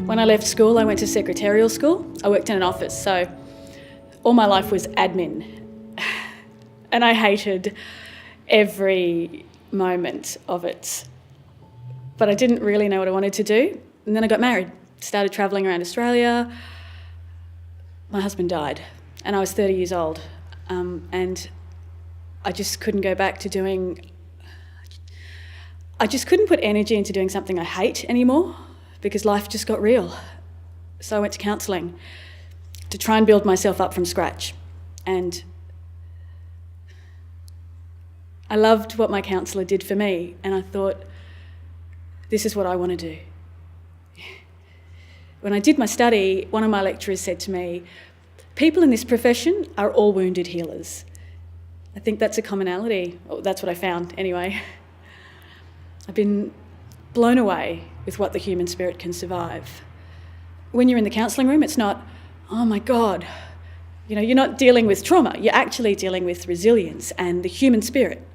When I left school, I went to secretarial school. I worked in an office, so all my life was admin. And I hated every moment of it. But I didn't really know what I wanted to do. And then I got married, started travelling around Australia. My husband died, and I was 30 years old. And I just couldn't go back to I just couldn't put energy into doing something I hate anymore because life just got real. So I went to counselling to try and build myself up from scratch. And I loved what my counsellor did for me, and I thought, this is what I want to do. When I did my study, one of my lecturers said to me, people in this profession are all wounded healers. I think that's a commonality. Well, that's what I found anyway. I've been blown away with what the human spirit can survive. When you're in the counselling room, it's not, oh my God, you're not dealing with trauma. You're actually dealing with resilience and the human spirit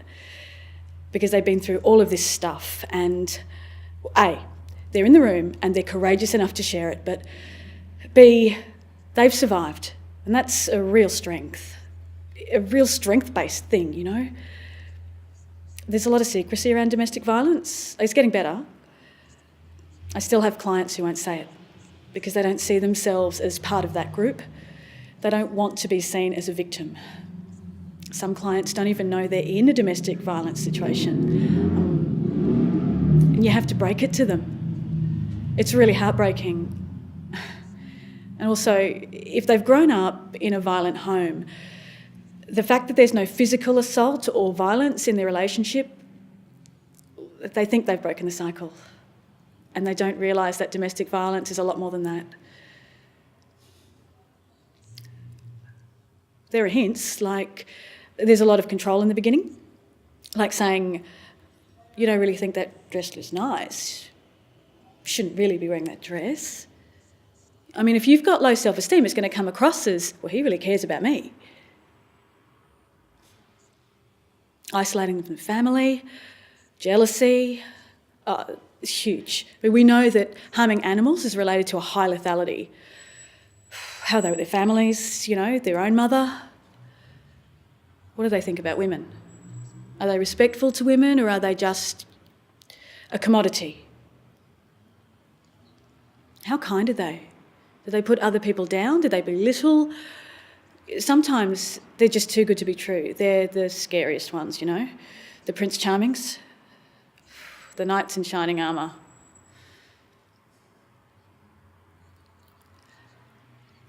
because they've been through all of this stuff. And A, they're in the room and they're courageous enough to share it, but B, they've survived. And that's a real strength, a real strength-based thing, There's a lot of secrecy around domestic violence. It's getting better. I still have clients who won't say it because they don't see themselves as part of that group. They don't want to be seen as a victim. Some clients don't even know they're in a domestic violence situation. And you have to break it to them. It's really heartbreaking. And also, if they've grown up in a violent home, the fact that there's no physical assault or violence in their relationship, they think they've broken the cycle. And they don't realise that domestic violence is a lot more than that. There are hints, like there's a lot of control in the beginning, like saying, you don't really think that dress looks nice. You shouldn't really be wearing that dress. I mean, if you've got low self-esteem, it's going to come across as, well, he really cares about me. Isolating them from family, jealousy, it's huge. But we know that harming animals is related to a high lethality. How are they with their families, their own mother? What do they think about women? Are they respectful to women, or are they just a commodity? How kind are they? Do they put other people down? Do they belittle? Sometimes they're just too good to be true. They're the scariest ones, the Prince Charmings, the knights in shining armour.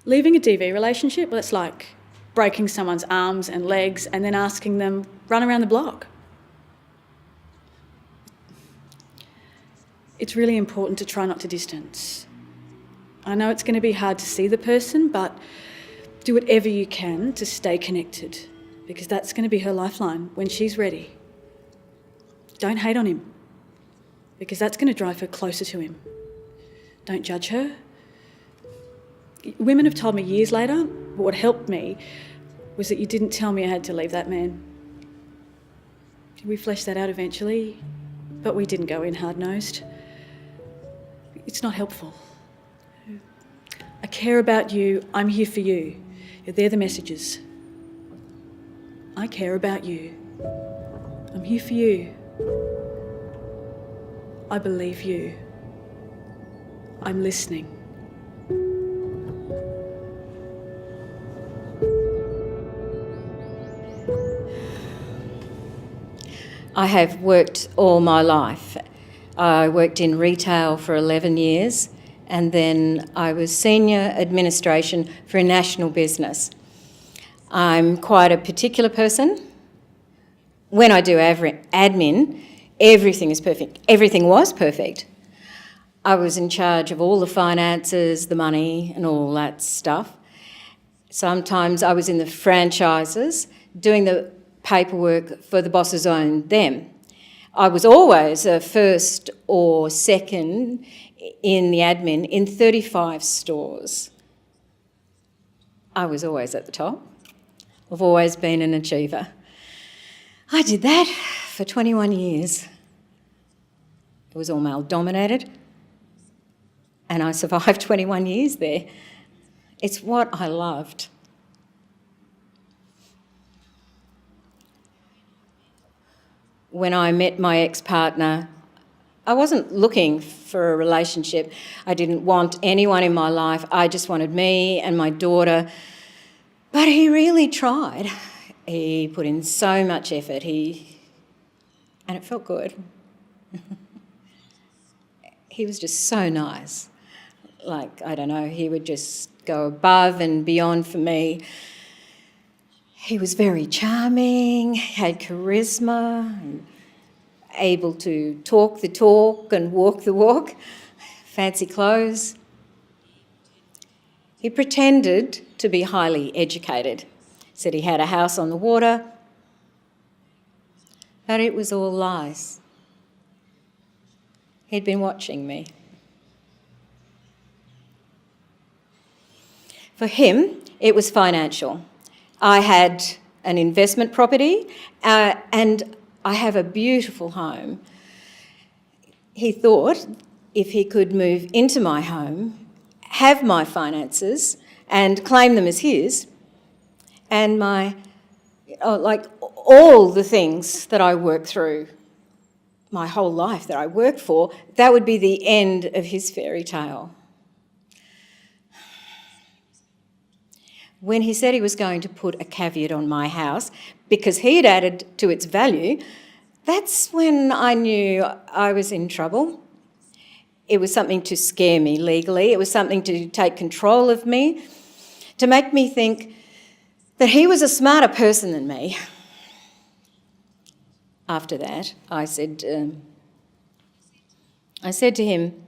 Leaving a DV relationship, well, it's like breaking someone's arms and legs and then asking them, run around the block. It's really important to try not to distance. I know it's going to be hard to see the person, but do whatever you can to stay connected, because that's going to be her lifeline when she's ready. Don't hate on him, because that's going to drive her closer to him. Don't judge her. Women have told me years later, what helped me was that you didn't tell me I had to leave that man. We fleshed that out eventually, but we didn't go in hard-nosed. It's not helpful. I care about you, I'm here for you. They're the messages. I care about you. I'm here for you. I believe you. I'm listening. I have worked all my life. I worked in retail for 11 years, and then I was senior administration for a national business. I'm quite a particular person. When I do admin, everything is perfect. Everything was perfect. I was in charge of all the finances, the money, and all that stuff. Sometimes I was in the franchises doing the paperwork for the bosses owned them. I was always a first or second in the admin in 35 stores. I was always at the top. I've always been an achiever. I did that for 21 years. It was all male dominated, and and I survived 21 years there. It's what I loved. When I met my ex-partner, I wasn't looking for a relationship. I didn't want anyone in my life. I just wanted me and my daughter. But he really tried. He put in so much effort. And it felt good. He was just so nice. Like, I don't know, he would just go above and beyond for me. He was very charming, had charisma, and able to talk the talk and walk the walk, fancy clothes. He pretended to be highly educated, said he had a house on the water, but it was all lies. He'd been watching me. For him, it was financial. I had an investment property and I have a beautiful home. He thought if he could move into my home, have my finances and claim them as his, and all the things that I worked through my whole life that I worked for, that would be the end of his fairy tale. When he said he was going to put a caveat on my house because he'd added to its value, that's when I knew I was in trouble. It was something to scare me legally. It was something to take control of me, to make me think that he was a smarter person than me. After that, I said to him,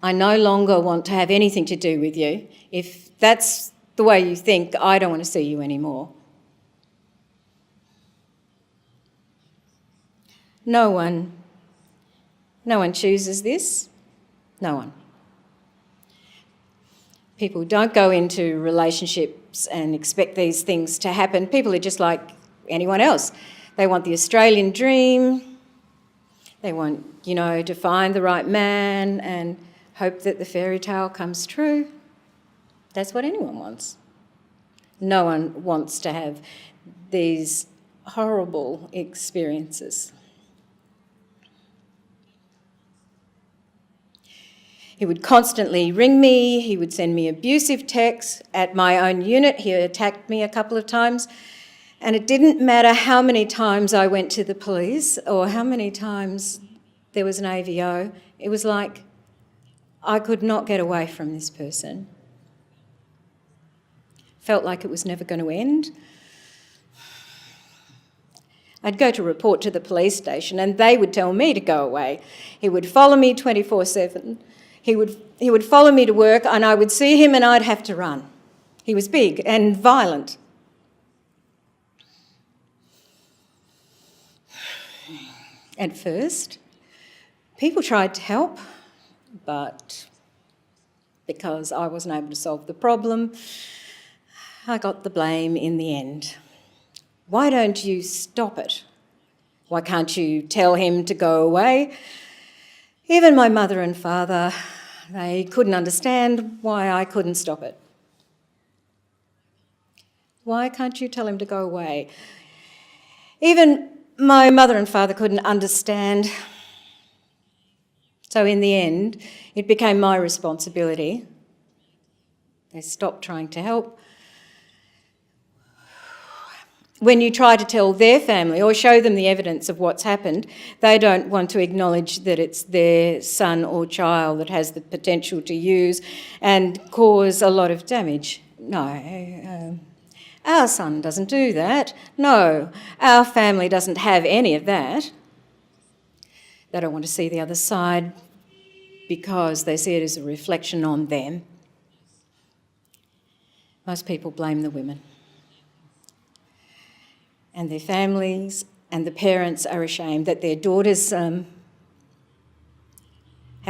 I no longer want to have anything to do with you. If that's the way you think, I don't want to see you anymore. No one chooses this. No one. People don't go into relationships and expect these things to happen. People are just like anyone else. They want the Australian dream. They want, to find the right man and hope that the fairy tale comes true. That's what anyone wants. No one wants to have these horrible experiences. He would constantly ring me, he would send me abusive texts. At my own unit, he attacked me a couple of times, and it didn't matter how many times I went to the police or how many times there was an AVO. It was like I could not get away from this person. Felt like it was never going to end. I'd go to report to the police station and they would tell me to go away. He would follow me 24/7. He would follow me to work and I would see him and I'd have to run. He was big and violent. At first, people tried to help, but because I wasn't able to solve the problem, I got the blame in the end. Why don't you stop it? Why can't you tell him to go away? Even my mother and father, they couldn't understand why I couldn't stop it. Why can't you tell him to go away? Even my mother and father couldn't understand. So in the end, it became my responsibility. They stopped trying to help. When you try to tell their family or show them the evidence of what's happened, they don't want to acknowledge that it's their son or child that has the potential to use and cause a lot of damage. No, our son doesn't do that. No, our family doesn't have any of that. They don't want to see the other side because they see it as a reflection on them. Most people blame the women. And their families and the parents are ashamed that their daughters have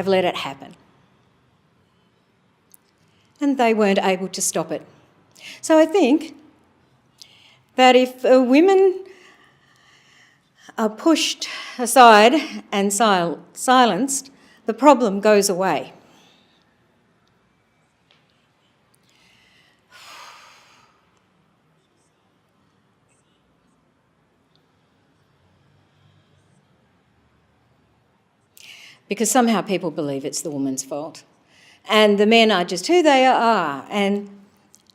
let it happen. And they weren't able to stop it. So I think that if women are pushed aside and silenced, the problem goes away. Because somehow people believe it's the woman's fault. And the men are just who they are, and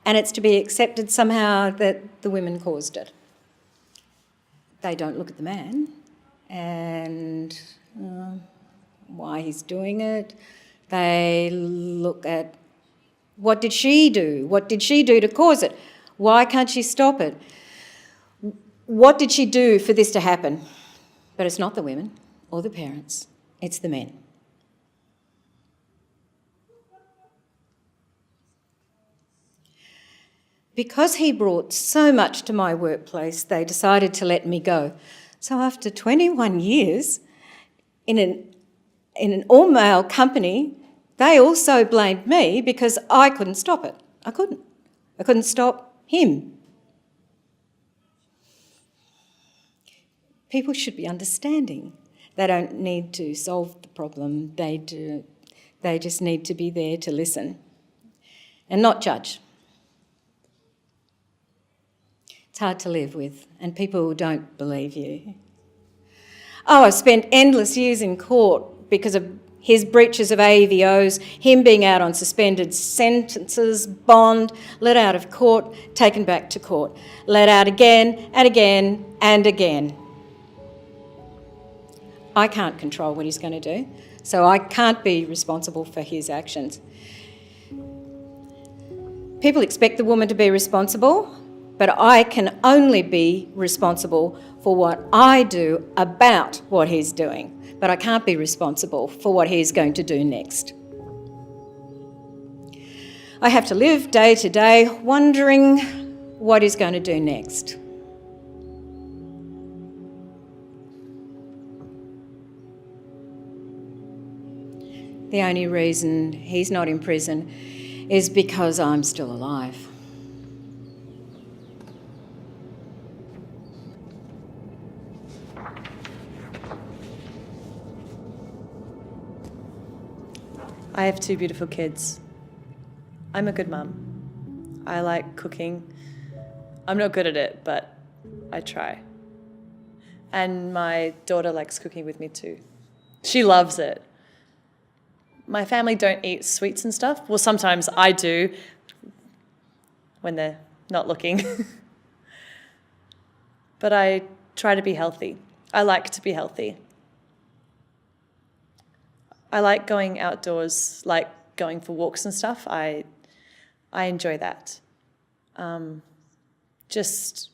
it's to be accepted somehow that the women caused it. They don't look at the man and why he's doing it. They look at what did she do? What did she do to cause it? Why can't she stop it? What did she do for this to happen? But it's not the women or the parents, it's the men. Because he brought so much to my workplace, they decided to let me go. So after 21 years in an all-male company, they also blamed me because I couldn't stop it. I couldn't stop him. People should be understanding. They don't need to solve the problem. They just need to be there to listen and not judge. It's hard to live with, and people don't believe you. Oh, I've spent endless years in court because of his breaches of AVOs, him being out on suspended sentences, bond, let out of court, taken back to court, let out again and again and again. I can't control what he's going to do, so I can't be responsible for his actions. People expect the woman to be responsible, but I can only be responsible for what I do about what he's doing. But I can't be responsible for what he's going to do next. I have to live day to day wondering what he's going to do next. The only reason he's not in prison is because I'm still alive. I have 2 beautiful kids. I'm a good mum. I like cooking. I'm not good at it, but I try. And my daughter likes cooking with me too. She loves it. My family don't eat sweets and stuff. Well, sometimes I do when they're not looking. But I try to be healthy. I like to be healthy. I like going outdoors, like going for walks and stuff. I enjoy that. Just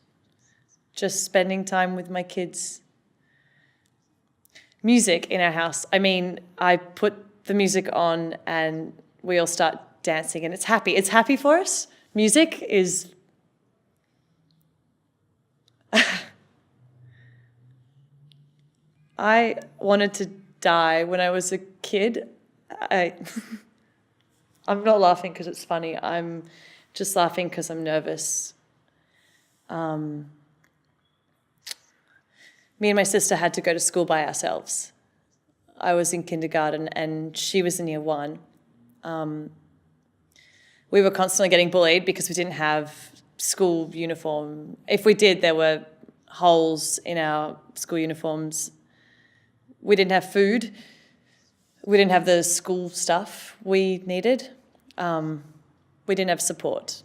spending time with my kids. Music in our house. I mean, I put the music on and we all start dancing and it's happy. It's happy for us. Music is... I wanted to die when I was a kid. I'm not laughing because it's funny. I'm just laughing because I'm nervous. Me and my sister had to go to school by ourselves. I was in kindergarten and she was in year 1. We were constantly getting bullied because we didn't have school uniform. If we did, there were holes in our school uniforms. We didn't have food. We didn't have the school stuff we needed. We didn't have support.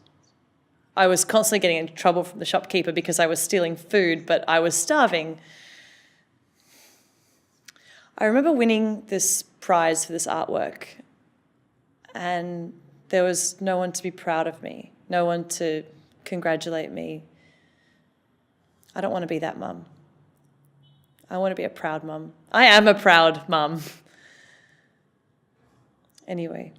I was constantly getting in trouble from the shopkeeper because I was stealing food, but I was starving. I remember winning this prize for this artwork, and there was no one to be proud of me, no one to congratulate me. I don't want to be that mum. I want to be a proud mum. I am a proud mum. Anyway.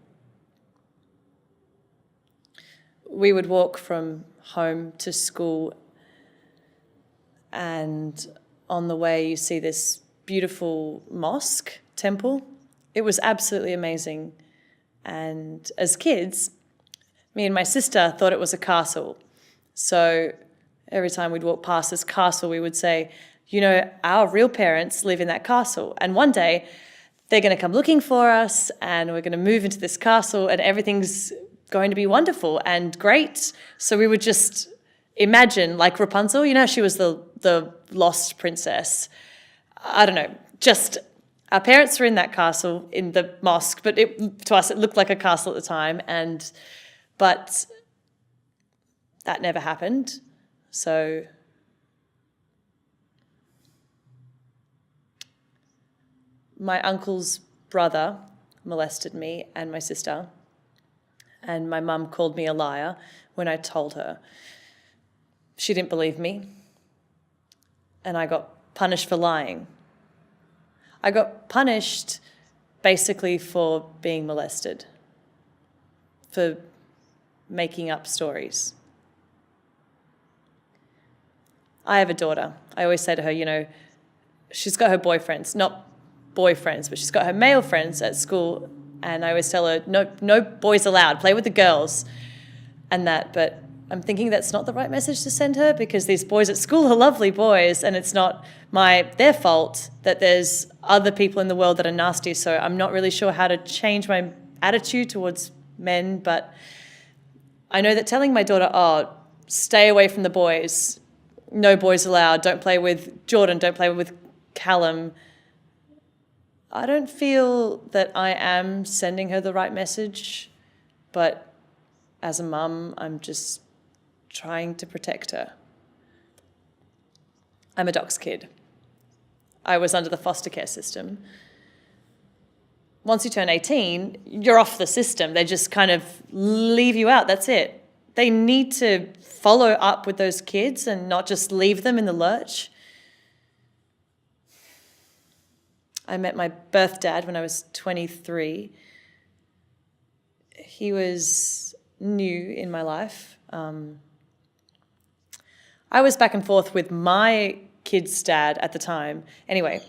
We would walk from home to school, and on the way you see this beautiful mosque, temple. It was absolutely amazing. And as kids, me and my sister thought it was a castle. So every time we'd walk past this castle, we would say, you know, our real parents live in that castle. And one day they're going to come looking for us and we're going to move into this castle and everything's going to be wonderful and great. So we would just imagine, like Rapunzel, you know, she was the lost princess. I don't know, just our parents were in that castle in the mosque, but to us it looked like a castle at the time, but that never happened. So my uncle's brother molested me and my sister, and my mum called me a liar when I told her. She didn't believe me, and I got punished for lying. I got punished basically for being molested, for making up stories. I have a daughter. I always say to her, you know, she's got her boyfriends, not boyfriends, but she's got her male friends at school, and I always tell her, no boys allowed, play with the girls and that, but I'm thinking that's not the right message to send her, because these boys at school are lovely boys, and it's not their fault that there's other people in the world that are nasty. So I'm not really sure how to change my attitude towards men, but I know that telling my daughter, oh, stay away from the boys, no boys allowed, don't play with Jordan, don't play with Callum, I don't feel that I am sending her the right message, but as a mum, I'm just trying to protect her. I'm a DOCS kid. I was under the foster care system. Once you turn 18, you're off the system. They just kind of leave you out. That's it. They need to follow up with those kids and not just leave them in the lurch. I met my birth dad when I was 23. He was new in my life. I was back and forth with my kid's dad at the time. Anyway,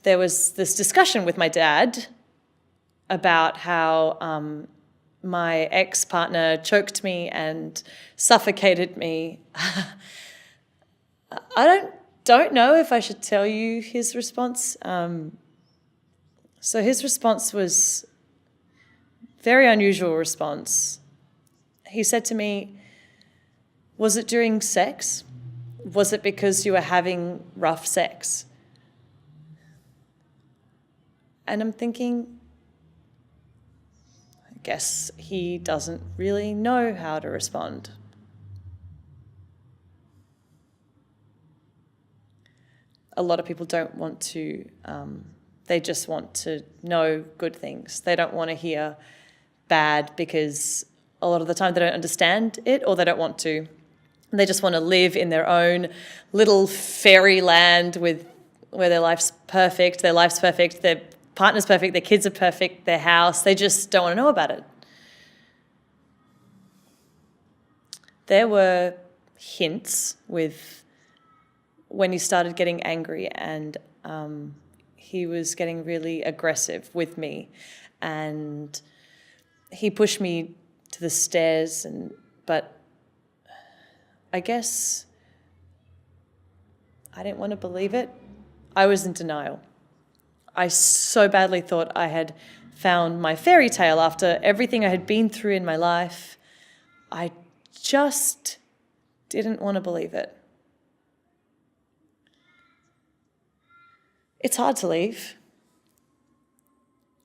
there was this discussion with my dad about how my ex-partner choked me and suffocated me. I don't know if I should tell you his response. So his response was a very unusual response. He said to me, was it during sex? Was it because you were having rough sex? And I'm thinking, I guess he doesn't really know how to respond. A lot of people don't want to, they just want to know good things. They don't want to hear bad, because a lot of the time they don't understand it, or they don't want to. They just want to live in their own little fairyland where their life's perfect, their partner's perfect, their kids are perfect, their house. They just don't want to know about it. There were hints when he started getting angry, and he was getting really aggressive with me, and he pushed me to the stairs, but I guess I didn't want to believe it. I was in denial. I so badly thought I had found my fairy tale after everything I had been through in my life. I just didn't want to believe it. It's hard to leave.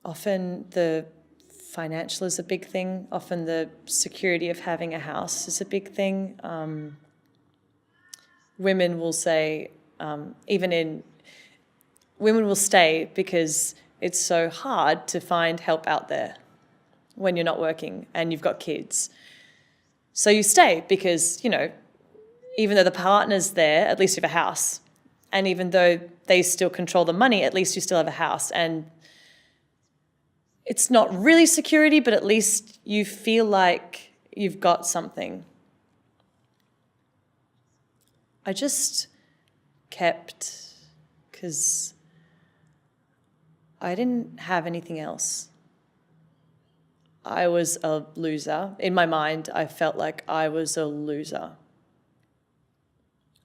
Often the financial is a big thing. Often the security of having a house is a big thing. Women will say, women will stay because it's so hard to find help out there when you're not working and you've got kids. So you stay because, even though the partner's there, at least you have a house. And even though they still control the money, at least you still have a house. And it's not really security, but at least you feel like you've got something. I just kept, because I didn't have anything else. I was a loser. In my mind, I felt like I was a loser.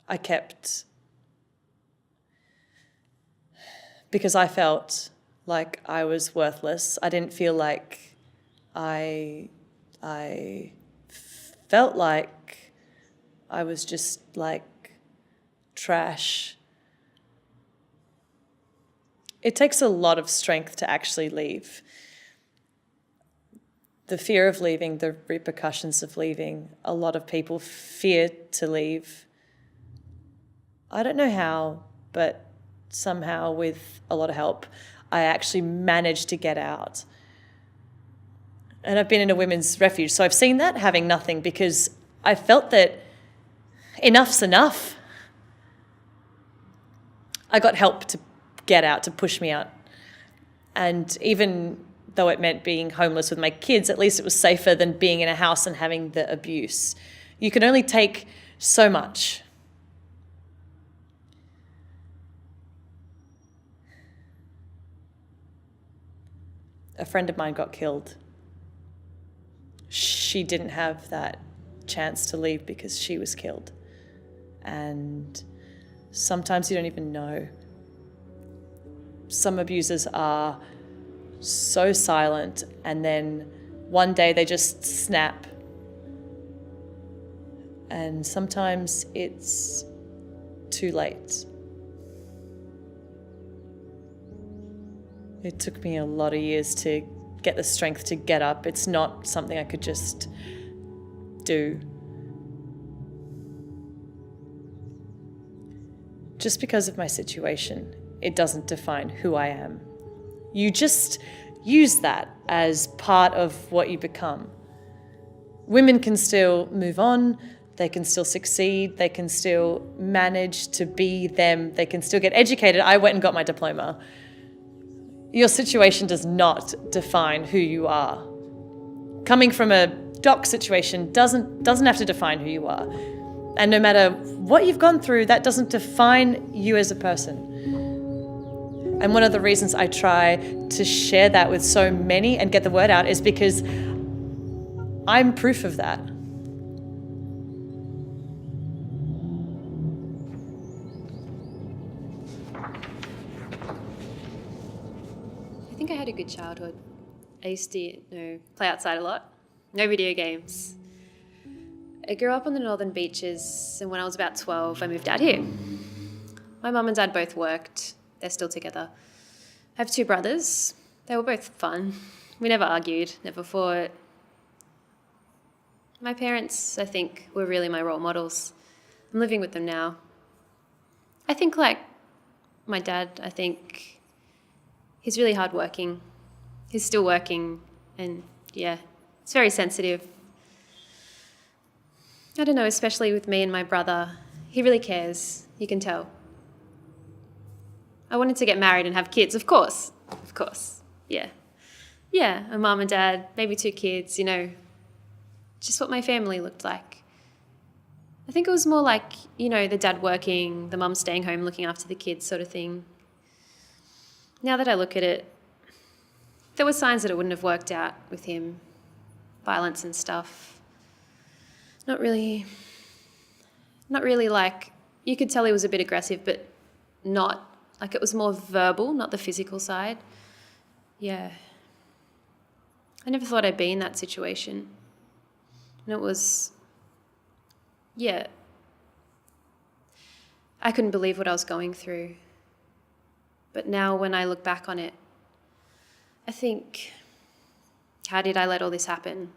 I kept, because I felt like I was worthless. I didn't feel like I felt like I was just like trash. It takes a lot of strength to actually leave. The fear of leaving, the repercussions of leaving, a lot of people fear to leave. I don't know how, but somehow with a lot of help, I actually managed to get out. And I've been in a women's refuge, so I've seen that, having nothing, because I felt that enough's enough. I got help to get out, to push me out. And even though it meant being homeless with my kids, at least it was safer than being in a house and having the abuse. You can only take so much. A friend of mine got killed. She didn't have that chance to leave because she was killed. And sometimes you don't even know. Some abusers are so silent, and then one day they just snap. And sometimes it's too late. It took me a lot of years to get the strength to get up. It's not something I could just do. Just because of my situation, it doesn't define who I am. You just use that as part of what you become. Women can still move on, they can still succeed, they can still manage to be them, they can still get educated. I went and got my diploma. Your situation does not define who you are. Coming from a doc situation doesn't have to define who you are. And no matter what you've gone through, that doesn't define you as a person. And one of the reasons I try to share that with so many and get the word out is because I'm proof of that. I think I had a good childhood. I used to play outside a lot. No video games. I grew up on the northern beaches, and when I was about 12, I moved out here. My mum and dad both worked. They're still together. I have 2 brothers. They were both fun. We never argued, never fought. My parents, I think, were really my role models. I'm living with them now. I think like my dad, I think he's really hardworking. He's still working, and yeah, it's very sensitive. I don't know, especially with me and my brother. He really cares, you can tell. I wanted to get married and have kids, of course, yeah. Yeah, a mum and dad, maybe 2 kids, just what my family looked like. I think it was more like, the dad working, the mum staying home looking after the kids sort of thing. Now that I look at it, there were signs that it wouldn't have worked out with him. Violence and stuff. Not really like, you could tell he was a bit aggressive, but not, like it was more verbal, not the physical side. Yeah. I never thought I'd be in that situation. And it was, yeah. I couldn't believe what I was going through. But now when I look back on it, I think, how did I let all this happen?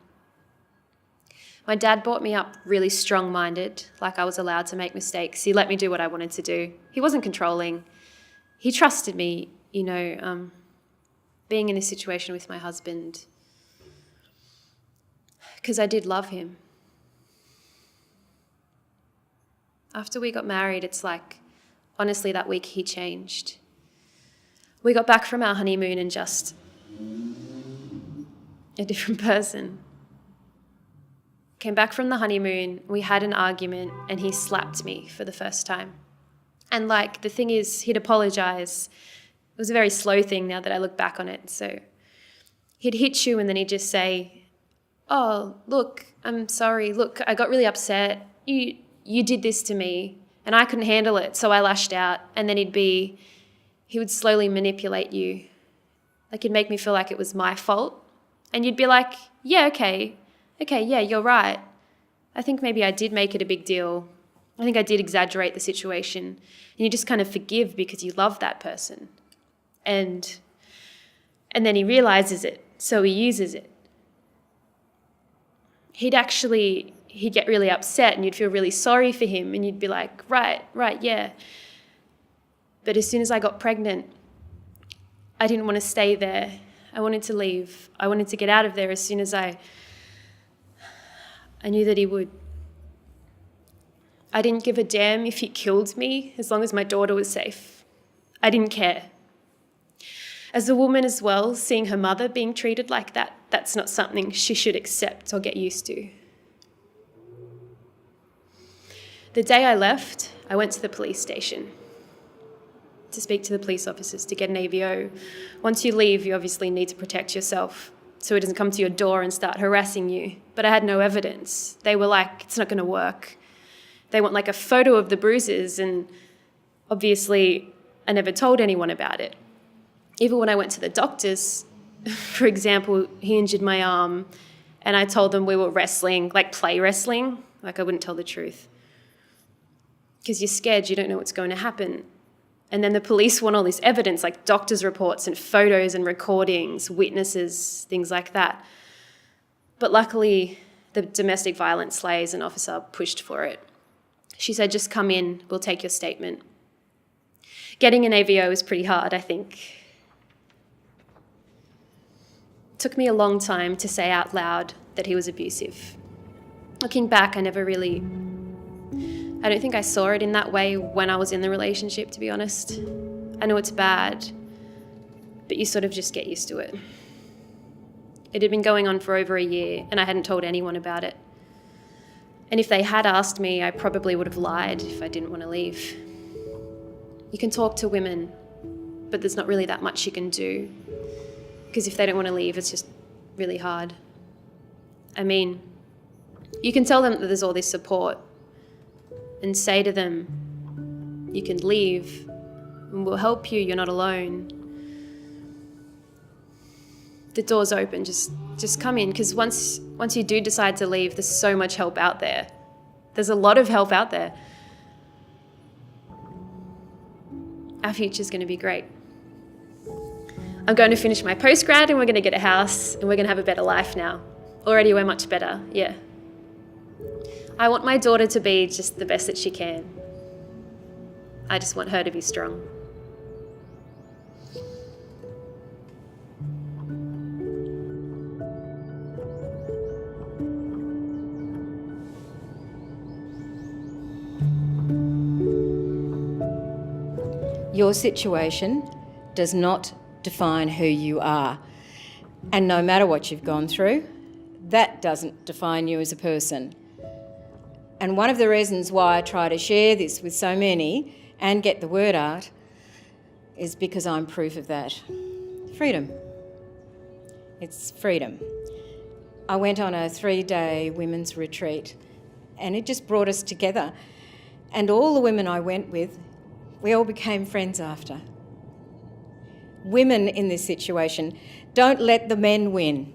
My dad brought me up really strong-minded, like I was allowed to make mistakes. He let me do what I wanted to do. He wasn't controlling. He trusted me, being in a situation with my husband, because I did love him. After we got married, it's like, honestly, that week he changed. We got back from our honeymoon and just a different person. Came back from the honeymoon, we had an argument, and he slapped me for the first time. And like, the thing is, he'd apologise. It was a very slow thing now that I look back on it. So he'd hit you and then he'd just say, "Oh, look, I'm sorry. Look, I got really upset. You did this to me and I couldn't handle it, so I lashed out." And then he would slowly manipulate you Like, it'd make me feel like it was my fault. And you'd be like, yeah, okay, yeah, you're right. I think maybe I did make it a big deal. I think I did exaggerate the situation. And you just kind of forgive because you love that person. And then he realizes it, so he uses it. He'd get really upset and you'd feel really sorry for him and you'd be like, right, yeah. But as soon as I got pregnant, I didn't want to stay there. I wanted to leave. I wanted to get out of there as soon as I knew that he would. I didn't give a damn if he killed me as long as my daughter was safe. I didn't care. As a woman as well, seeing her mother being treated like that, that's not something she should accept or get used to. The day I left, I went to the police station to speak to the police officers, to get an AVO. Once you leave, you obviously need to protect yourself so it doesn't come to your door and start harassing you. But I had no evidence. They were like, it's not going to work. They want like a photo of the bruises, and obviously I never told anyone about it. Even when I went to the doctors, for example, he injured my arm and I told them we were wrestling, like play wrestling, like I wouldn't tell the truth. Because you're scared, you don't know what's going to happen. And then the police want all this evidence, like doctor's reports and photos and recordings, witnesses, things like that. But luckily, the domestic violence liaison officer pushed for it. She said, just come in, we'll take your statement. Getting an AVO is pretty hard, I think. It took me a long time to say out loud that he was abusive. Looking back, I don't think I saw it in that way when I was in the relationship, to be honest. I know it's bad, but you sort of just get used to it. It had been going on for over a year and I hadn't told anyone about it. And if they had asked me, I probably would have lied if I didn't want to leave. You can talk to women, but there's not really that much you can do. Because if they don't want to leave, it's just really hard. I mean, you can tell them that there's all this support and say to them, you can leave and we'll help you, you're not alone. The door's open, just come in, because once you do decide to leave, there's so much help out there. There's a lot of help out there. Our future's going to be great. I'm going to finish my postgrad and we're going to get a house and we're going to have a better life now. Already we're much better, yeah. I want my daughter to be just the best that she can. I just want her to be strong. Your situation does not define who you are. And no matter what you've gone through, that doesn't define you as a person. And one of the reasons why I try to share this with so many and get the word out is because I'm proof of that. Freedom. It's freedom. I went on a 3-day women's retreat and it just brought us together. And all the women I went with, we all became friends after. Women in this situation, don't let the men win,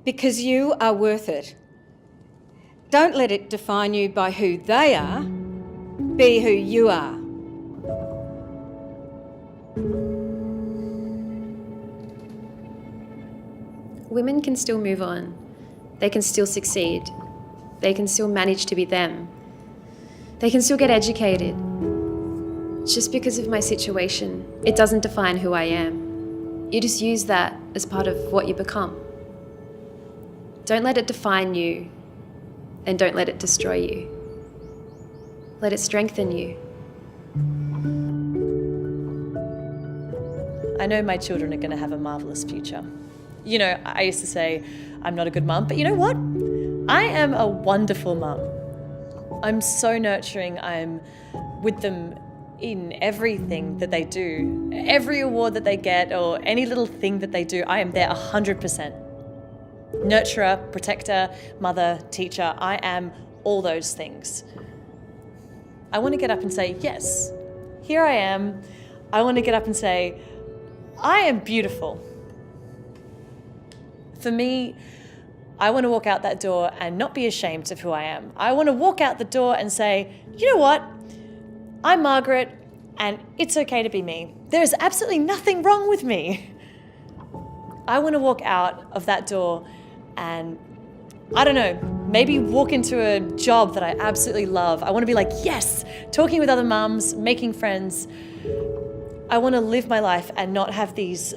because you are worth it. Don't let it define you by who they are. Be who you are. Women can still move on. They can still succeed. They can still manage to be them. They can still get educated. Just because of my situation, it doesn't define who I am. You just use that as part of what you become. Don't let it define you, and don't let it destroy you. Let it strengthen you. I know my children are going to have a marvellous future. You know, I used to say I'm not a good mum, but you know what? I am a wonderful mum. I'm so nurturing. I'm with them in everything that they do. Every award that they get or any little thing that they do, I am there 100%. Nurturer, protector, mother, teacher, I am all those things. I want to get up and say, yes, here I am. I want to get up and say, I am beautiful. For me, I want to walk out that door and not be ashamed of who I am. I want to walk out the door and say, you know what? I'm Margaret, and it's okay to be me. There is absolutely nothing wrong with me. I want to walk out of that door and, I don't know, maybe walk into a job that I absolutely love. I want to be like, yes, talking with other mums, making friends. I want to live my life and not have these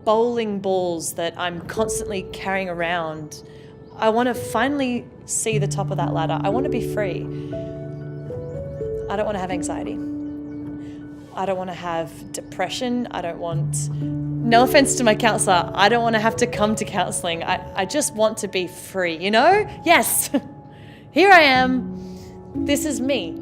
bowling balls that I'm constantly carrying around. I want to finally see the top of that ladder. I want to be free. I don't want to have anxiety. I don't want to have depression. No offense to my counsellor, I don't want to have to come to counselling. I just want to be free, you know? Yes, here I am. This is me.